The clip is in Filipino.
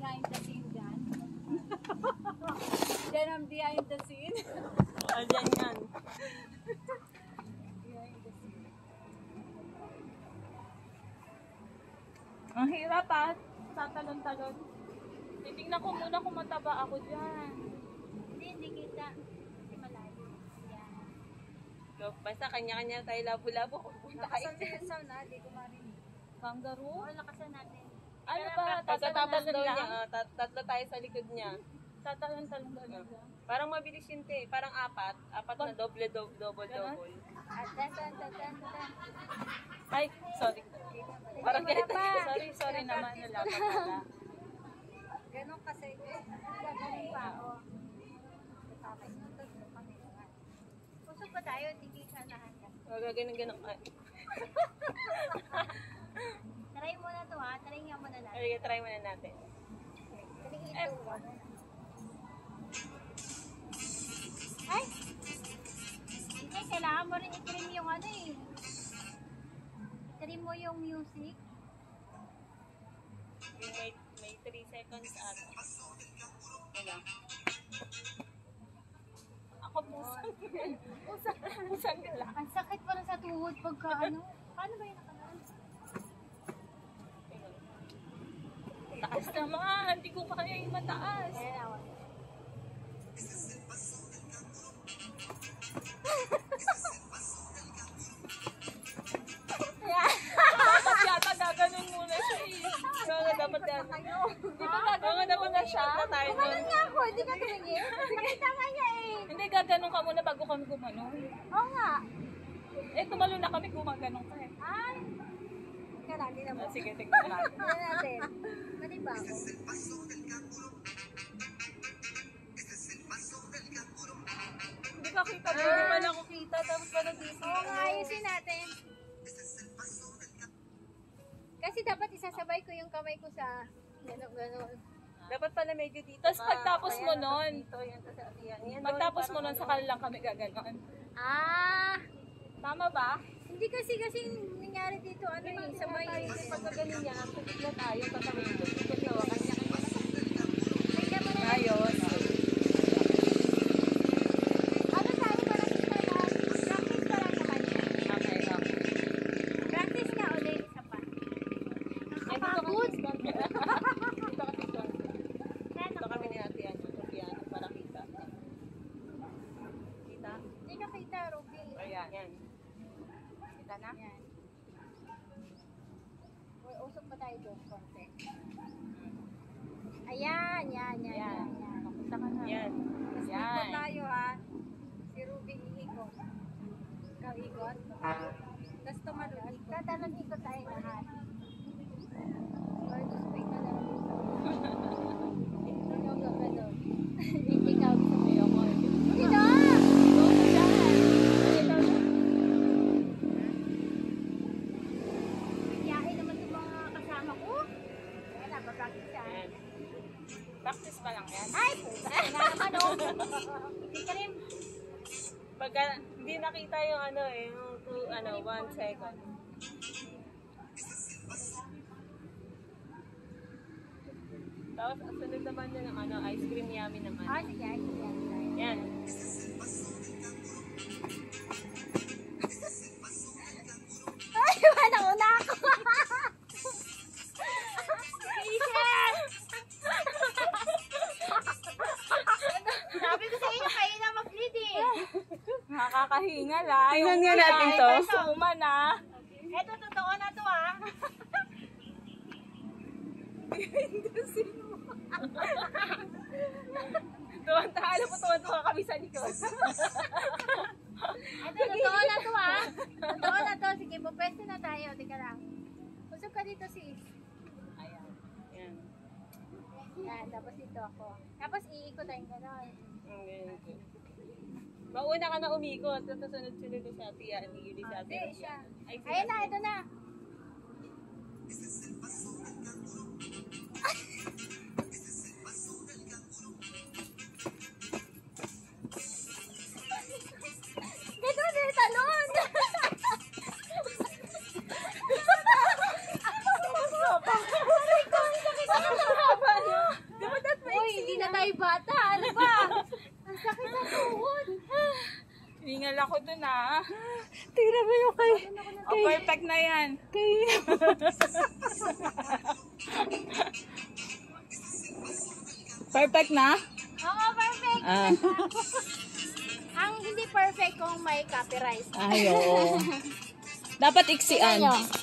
behind the scene dyan. Yan ang behind the scene. Ayan yan. Behind the scene. Ang hirap ah. Tatalon-talon. Titingnan ko muna kung mataba ako dyan. Hindi kita. Hindi malayo. Yan. So, basta kanya-kanya tayo labo-labo. Lakasan mo yung sound ha, di ko marinig. Kangaroo? Oo, lakasan natin. Ano ba? Pagkatapos daw niya, tatlo tayo sa likod niya. Tatalon-talon daw niya. Parang mabilis yun te. Parang apat na double. Ay, sorry. Parang ganito. Sorry naman. Wala pa pala. Ganon kasi. Gagaling pa ako. Pusog pa tayo, hindi ka lahat. Ganun. Try mo na to ha. Try nga muna natin. Okay, try muna natin. Ay! Hindi, kailangan mo rin i-trim yung ano eh. Trim mo yung music. May 3 seconds ata. Wala. Ako pusang gala. Ang sakit pala sa tuhod pagka ano. Paano ba yung nakalaan? Taas naman. Hindi ko kaya yung mataas. Ayan ako. Dapat yata gaganon muna siya eh. Kaya dapat yan. Di ba gaganon dapat na siya? Ganun nga ako, hindi ka tumingin. Nakita nga niya eh. Hindi, gaganon ka muna bago kami gumanon. Oo nga. Eh, tumalo na kami, gumaganon ka eh. Ay! Teka lang, hindi na mo. Sige, tignan natin. Tignan natin. Mali ba ako? Hindi ka kita, hindi pa lang ako kita, tapos pa nag-isip. Oo nga, ayusin natin. Kasi dapat isasabay ko yung kamay ko sa gano'n. Dapat pala medyo dito. Tapos pagtapos mo nun, pagtapos mo nun, saka lang kami gaganon. Ah! Tama ba? Hindi kasi nangyari dito ano eh, sabay. Pagkagaling niya, tubig na tayo, tatawid ko dito siya, kanya-kanya. Tingnan mo na. Ayos. Ano tayo para sa practice pa lang naman yan. Okay. Practice nga ulit, isa pa. Nakapagod. Dito kami ni Ate Ano, Rubiano, para kita. Kita? Hindi ka kita, Ruby. Ayan. Yan. Kita na? Yan. Usok pa tayo doon, konti. Ayan. Papunta ka na. Yan. Tapos ikot tayo ha. Si Ruby iikot. Ikaw ikot. Tapos tumalun. Tatalon ikot tayo lahat. Or just wait na lang. Ikaw gagano. Ikaw gusto mo yung ako. Hindi na! Biyahe naman yung mga kasama ko. Kaya napapractice yan. Yan. Practice pa lang yan. Ay! Puta nga naman oh! Hindi ka rin. Pagka hindi nakita yung ano eh, yung 1 second. Tapos sunod naman yun ng ice cream yummy naman. Ah, sige. Yan. Ay! Nauna ako! Isip! Sabi ko sa inyo, kayo na mag-lead eh. Nakakahinga lang. Tingnan nga natin to. Suma na. Eto, totoo na to ah. Tuwan-tuwa kami sa likod. Eto, totoo na to ah. Totoo na to. Sige, pupwesto na tayo. Tika lang. Usap ka dito sis. Ayan. Yan. Yan, tapos dito ako. Tapos iikot tayong gano'n. Okay. Mauna ka na umikot. Tapos sunod-sunod sa Ate Ani. Yuli sa Ate. Hindi, siya. Ay, Ayan na, ito na. Gano'n eh, talon! Ang haba niya. Tingal ako dun ah. Tingnan mo yung kay... Oh, perfect na yan. Perfect na? Oo, perfect. Ah. Ang hindi perfect kung may copyright. Ay, oo. Dapat iksian. Tingnan nyo.